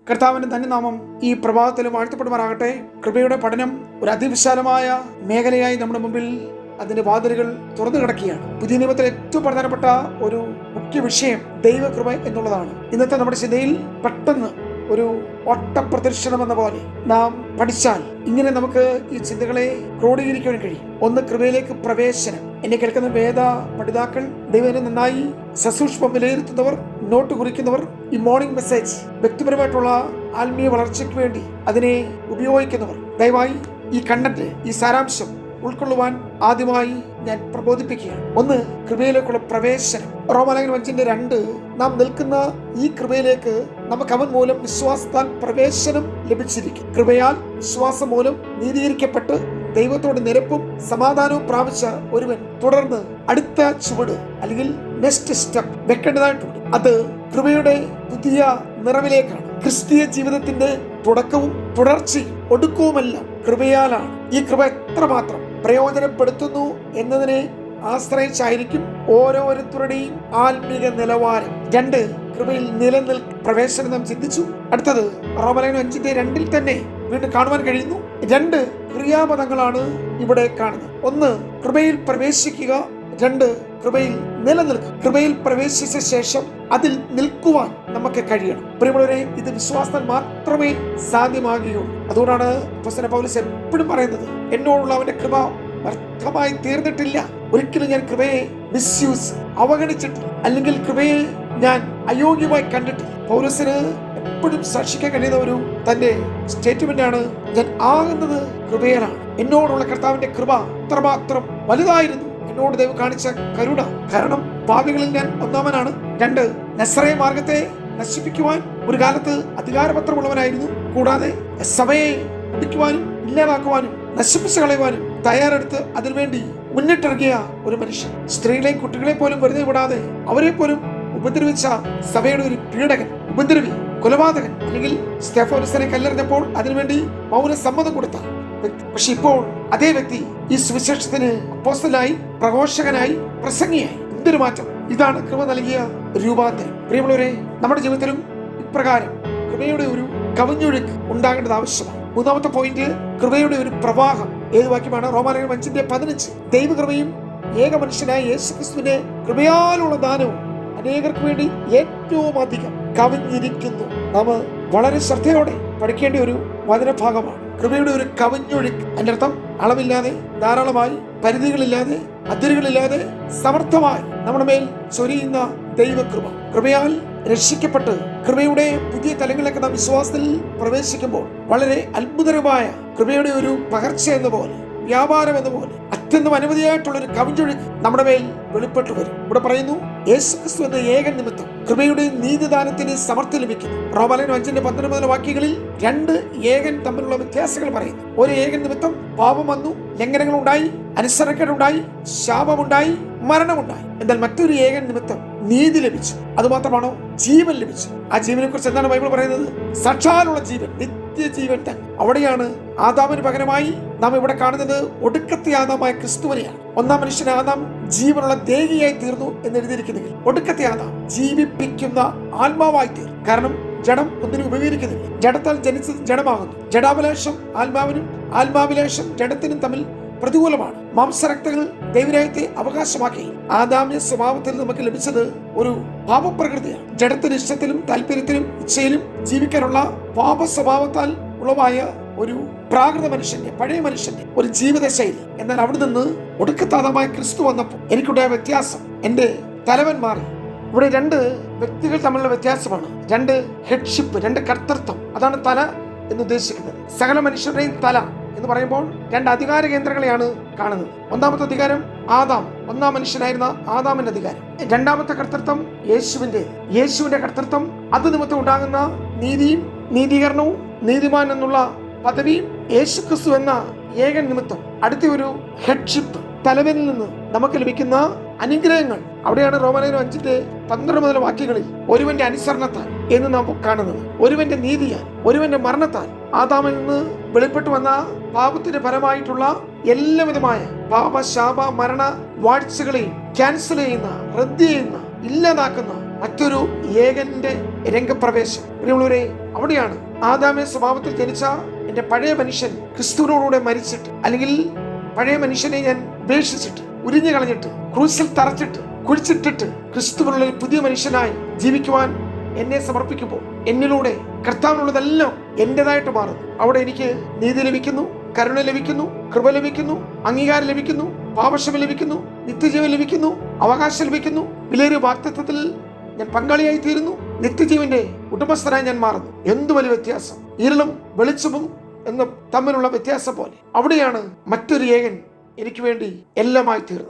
കർത്താവിന്റെ ധന്യനാമം ഈ പ്രഭാതത്തിൽ വാഴ്ത്തപ്പെടുമാറാകട്ടെ. കൃപയുടെ പഠനം ഒരു അതിവിശാലമായ മേഖലയായി നമ്മുടെ മുമ്പിൽ അതിന്റെ വാതിലുകൾ തുറന്നു കിടക്കുകയാണ്. പുതിയ നിയമത്തിൽ ഏറ്റവും പ്രധാനപ്പെട്ട ഒരു മുഖ്യ വിഷയം ദൈവകൃപ എന്നുള്ളതാണ്. ഇന്നത്തെ നമ്മുടെ ചിന്തയിൽ പെട്ടെന്ന് ഒരു ഒട്ടപ്രദർശനം എന്ന പോലെ നാം പഠിച്ചാൽ ഇങ്ങനെ നമുക്ക് ഈ ചിന്തകളെ ക്രോഡീകരിക്കാൻ കഴിയും. ഒന്ന്, കൃപയിലേക്ക് പ്രവേശനം. എന്നെ കേൾക്കുന്ന വേദ പഠിതാക്കൾ, ദൈവനെ നന്നായി സസൂക്ഷ്മം വിലയിരുത്തുന്നവർ, നോട്ട് കുറിക്കുന്നവർ, ഈ മോർണിംഗ് മെസ്സേജ് വ്യക്തിപരമായിട്ടുള്ള ആത്മീയ വളർച്ചയ്ക്ക് വേണ്ടി അതിനെ ഉപയോഗിക്കുന്നവർ, ദയവായി ഈ കണ്ടന്റ്, ഈ സാരാംശം ഉൾക്കൊള്ളുവാൻ ആദ്യമായി ഞാൻ പ്രബോധിപ്പിക്കുകയാണ്. ഒന്ന്, കൃപയിലേക്കുള്ള പ്രവേശനം. റോമാലേഖനം 5:2 നാം നിൽക്കുന്ന ഈ കൃപയിലേക്ക് നമുക്ക് അവൻ മൂലം വിശ്വാസത്താൽ പ്രവേശനം ലഭിച്ചിരിക്കും. കൃപയാൽ വിശ്വാസം മൂലം നീതീകരിക്കപ്പെട്ട് ദൈവത്തോട് നിരപ്പും സമാധാനവും പ്രാപിച്ച ഒരുവൻ തുടർന്ന് അടുത്ത ചുവട് അല്ലെങ്കിൽ നെക്സ്റ്റ് സ്റ്റെപ്പ് വെക്കേണ്ടതായിട്ടുണ്ട്. അത് കൃപയുടെ പുതിയ നിറവിലേക്കാണ്. ക്രിസ്തീയ ജീവിതത്തിന്റെ തുടക്കവും തുടർച്ചയും ഒടുക്കവുമെല്ലാം കൃപയാലാണ്. ഈ കൃപ എത്രമാത്രം പ്രയോജനപ്പെടുത്തുന്നു എന്നതിനെ ആശ്രയിച്ചായിരിക്കും ഓരോരുത്തരുടെയും ആത്മീക നിലവാരം. 2, കൃപയിൽ പ്രവേശനം നാം ചിന്തിച്ചു. അടുത്തത് റോമാലേഖനം 5:2 തന്നെ വീണ്ടും കാണുവാൻ കഴിയുന്നു. 2 ക്രിയാപദങ്ങളാണ് ഇവിടെ കാണുന്നത്. 1, കൃപയിൽ പ്രവേശിക്കുക. 2, കൃപയിൽ നിലനിൽക്കുക. കൃപയിൽ പ്രവേശിച്ച ശേഷം അതിൽ നിൽക്കുവാൻ നമുക്ക് കഴിയണം. പ്രിയമുള്ളവരെ, ഇത് വിശ്വാസത്താൽ മാത്രമേ സാധ്യമാകുകയുള്ളൂ. അതുകൊണ്ടാണ് അപ്പോസ്തലൻ പൗലോസ് എപ്പോഴും പറയുന്നത്, എന്നോടുള്ള അവന്റെ കൃപ വ്യർത്ഥമായി തീർന്നിട്ടില്ല. ഒരിക്കലും ഞാൻ കൃപയെ മിസ്യൂസ് അവഗണിച്ചിട്ടില്ല, അല്ലെങ്കിൽ കൃപയെ ഞാൻ അയോഗ്യമായി കണ്ടിട്ടില്ല. പൗലോസിന് എപ്പോഴും സാക്ഷിക്കാൻ കഴിയുന്ന ഒരു തന്റെ സ്റ്റേറ്റ്മെന്റ് ആണ്, ഞാൻ ആകുന്നത് കൃപയാലാണ്. എന്നോടുള്ള കർത്താവിന്റെ കൃപ അത്രമാത്രം വലുതായിരുന്നു. എന്നോട് ദൈവം കാണിച്ച കരുണ, കാരണം പാപികളിൽ ഞാൻ ഒന്നാമനാണ്. 2, നസ്രയ മാർഗത്തെ നശിപ്പിക്കുവാൻ ഒരു കാലത്ത് അധികാരപത്രമുള്ളവനായിരുന്നു. കൂടാതെ സഭയെ ഒടിക്കുവാനും ഇല്ലാതാക്കുവാനും നശിപ്പിച്ചു കളയുവാനും തയ്യാറെടുത്ത് അതിനുവേണ്ടി മുന്നിട്ടിറങ്ങിയ ഒരു മനുഷ്യൻ. സ്ത്രീകളെയും കുട്ടികളെ പോലും വെറുതെ വിടാതെ അവരെ പോലും ഉപദ്രവിച്ച സഭയുടെ ഒരു പീഡകൻ, ഉപദ്രവി, കൊലപാതകൻ, അല്ലെങ്കിൽ സ്തെഫാനോസിനെ കല്ലെറിഞ്ഞപ്പോൾ അതിനുവേണ്ടി മൗന സമ്മതം കൊടുത്ത വ്യക്തി. പക്ഷെ ഇപ്പോൾ അതേ വ്യക്തി ഈ സുവിശേഷത്തിന് അപ്പോസ്തലനായി, പ്രഘോഷകനായി, പ്രസംഗിയായി. എന്തൊരു മാറ്റം! ഇതാണ് കൃപ നൽകിയ രൂപാന്തരം. പ്രിയമുള്ളവരെ, നമ്മുടെ ജീവിതത്തിലും ഇപ്രകാരം കൃപയുടെ ഒരു കവിഞ്ഞൊഴുക്ക് ഉണ്ടാകേണ്ടത് ആവശ്യമാണ്. 3ാമത്തെ പോയിന്റ്, കൃപയുടെ ഒരു പ്രവാഹം. ഏത് വാക്യമാണ്? റോമാലേഖനം 5:15. ദൈവകൃപയും ഏക മനുഷ്യനായ യേശുക്രിസ്തുവിന്റെ കൃപയാലുള്ള ദാനവും അനേകർക്ക് വേണ്ടി ഏറ്റവും അധികം കവിഞ്ഞിരിക്കുന്നു. നാം വളരെ ശ്രദ്ധയോടെ പഠിക്കേണ്ട ഒരു വചനഭാഗമാണ്. കൃപയുടെ ഒരു കവിഞ്ഞൊഴുക്ക്. അതിന്റെ അർത്ഥം അളവില്ലാതെ, ധാരാളമായി, പരിധികളില്ലാതെ, അതിരുകളില്ലാതെ സമർത്ഥമായി നമ്മുടെ മേൽ ചൊരിയുന്ന ദൈവകൃപ. കൃപയാൽ രക്ഷിക്കപ്പെട്ട് കൃപയുടെ പുതിയ തലങ്ങളിലേക്ക് നാം വിശ്വാസത്തിൽ പ്രവേശിക്കുമ്പോൾ വളരെ അത്ഭുതകരമായ കൃപയുടെ ഒരു പകർച്ച എന്ന പോലെ, വ്യാപാരം എന്ന പോലെ അത്യന്തം അനവധിയായിട്ടുള്ള ഒരു കവിഞ്ഞൊഴുക്ക് നമ്മുടെ മേൽ വെളിപ്പെട്ടു വരും. ഇവിടെ പറയുന്നു, യേശുക്രിസ്തു എന്ന ഏകൻ നിമിത്തം കൃപയുടെ നീതിദാനത്തിന് സമർത്ഥ ലഭിക്കുന്നു. റോമാലേഖനം 5:19 വാക്യങ്ങളിൽ 2 ഏകൻ തമ്മിലുള്ള വ്യത്യാസങ്ങൾ പറയുന്നു. ഒരു ഏകൻ നിമിത്തം പാപം വന്നു, ലംഘനങ്ങളുണ്ടായി, അനുസരണക്കേടുണ്ടായി, ശാപമുണ്ടായി, മരണമുണ്ടായി. എന്നാൽ മറ്റൊരു ഏകൻ നിമിത്തം നീതി ലഭിച്ചു. അതുമാത്രമാണോ? ജീവൻ ലഭിച്ചു. ആ ജീവനെ കുറിച്ച് എന്താണ് ബൈബിൾ പറയുന്നത്? സാക്ഷാലുള്ള ജീവൻ, നിത്യജീവൻ തന്നെ. അവിടെയാണ് ആദാമിന് പകരമായി നാം ഇവിടെ കാണുന്നത് ഒടുക്കത്തെ ആദാമായ ക്രിസ്തുവിനെയാണ്. 1-ാം മനുഷ്യൻ ആദാം ജീവനുള്ള ദേഹിയായി തീർന്നു എന്ന് എഴുതിയിരിക്കുന്നെങ്കിൽ, ഒടുക്കത്തെ ആദാം ജീവിപ്പിക്കുന്ന ആത്മാവായി തീർന്നു. കാരണം ജഡം ഒന്നിനും ഉപകരിക്കുന്നില്ല. ജഡത്താൽ ജനിച്ചത് ജഡമാകുന്നു. ജഡാഭിലാഷം ആത്മാവിനും ആത്മാഭിലാഷം ജഡത്തിനും തമ്മിൽ പ്രതികൂലമാണ്. മാംസരക്തങ്ങൾ ദൈവരാജ്യത്തെ അവകാശമാക്കി. ആദാമ്യ സ്വഭാവത്തിൽ നമുക്ക് ലഭിച്ചത് ഒരു പാപപ്രകൃതിയാണ്. ജഡത്തിന് ഇഷ്ടത്തിലും താല്പര്യത്തിലും ഇച്ഛയിലും ജീവിക്കാനുള്ള പാപ സ്വഭാവത്താൽ ഉളവായ ഒരു പ്രാകൃത മനുഷ്യന്റെ, പഴയ മനുഷ്യന്റെ ഒരു ജീവിത ശൈലി. എന്നാൽ അവിടെ നിന്ന് ഒടുക്കത്താദമായ ക്രിസ്തു വന്നപ്പോൾ എനിക്കുണ്ടായ വ്യത്യാസം, എന്റെ തലവൻ മാറി. ഇവിടെ 2 വ്യക്തികൾ തമ്മിലുള്ള വ്യത്യാസമാണ്. 2 ഹെഡ്ഷിപ്പ്, 2 കർത്തൃത്വം. അതാണ് തല എന്ന് ഉദ്ദേശിക്കുന്നത്. സകല മനുഷ്യരുടെയും തല എന്ന് പറയുമ്പോൾ 2 അധികാര കേന്ദ്രങ്ങളെയാണ് കാണുന്നത്. 1ാമത്തെ അധികാരം ആദാം, 1ാം മനുഷ്യനായിരുന്ന ആദാമിന്റെ അധികാരം. 2ാമത്തെ കർത്തൃത്വം യേശുവിന്റെ കർത്തൃത്വം. അത് നിമിത്തം ഉണ്ടാകുന്ന നീതിയും നീതീകരണവും നീതിമാൻ എന്നുള്ള പദവിയും യേശുക്രിസ്തു എന്ന ഏകൻ നിമിത്തം അടുത്ത ഒരു ഹെഡ്ഷിപ്പ്, തലവനിൽ നിന്ന് നമുക്ക് ലഭിക്കുന്ന അനുഗ്രഹങ്ങൾ. അവിടെയാണ് റോമാലേഖനം 5:12 വാക്യങ്ങളിൽ ഒരുവന്റെ അനുസരണത്താൽ എന്ന് നാം കാണുന്നത്. ഒരുവന്റെ നീതിയാൽ, ഒരുവന്റെ മരണത്താൽ ആദാമിൽ നിന്ന് വെളിപ്പെട്ടു വന്ന പാപത്തിന്റെ ഫലമായിട്ടുള്ള എല്ലാവിധമായ പാപ, ശാപ, മരണ വാഴ്ചകളെയും ക്യാൻസൽ ചെയ്യുന്ന, റദ്ദ് ചെയ്യുന്ന, ഇല്ലാതാക്കുന്ന മറ്റൊരു ഏകന്റെ രംഗപ്രവേശം. പ്രിയമുള്ളവരെ, അവിടെയാണ് ആദാമേ സ്വഭാവത്തിൽ ജനിച്ച എന്റെ പഴയ മനുഷ്യൻ ക്രിസ്തുവിനോടുകൂടെ മരിച്ചിട്ട്, അല്ലെങ്കിൽ പഴയ മനുഷ്യനെ ഞാൻ ഉപേക്ഷിച്ചിട്ട്, ഉരിഞ്ഞു കളഞ്ഞിട്ട്, ക്രൂസിൽ തറച്ചിട്ട്, കുഴിച്ചിട്ടിട്ട് ക്രിസ്തുവിനുള്ള ഒരു പുതിയ മനുഷ്യനായി ജീവിക്കുവാൻ എന്നെ സമർപ്പിക്കുമ്പോൾ എന്നിലൂടെ കർത്താവിനുള്ളതെല്ലാം എന്റേതായിട്ട് മാറുന്നു. അവിടെ എനിക്ക് നീതി ലഭിക്കുന്നു, കരുണ ലഭിക്കുന്നു, കൃപ ലഭിക്കുന്നു, അംഗീകാരം ലഭിക്കുന്നു, പാപക്ഷമ ലഭിക്കുന്നു, നിത്യജീവൻ ലഭിക്കുന്നു, അവകാശം ലഭിക്കുന്നു. വിലയേറിയ വാഗ്ദത്തത്തിൽ ഞാൻ പങ്കാളിയായി തീരുന്നു. നിത്യജീവന്റെ ഉടമസ്ഥനായി ഞാൻ മാറുന്നു. എന്തു വലിയ വ്യത്യാസം! ഇരുളും വെളിച്ചവും എന്ന തമ്മിലുള്ള വ്യത്യാസം പോലെ അവിടെയാണ് മറ്റൊരു ഏകൻ എനിക്ക് വേണ്ടി എല്ലാമായി തീർന്നത്.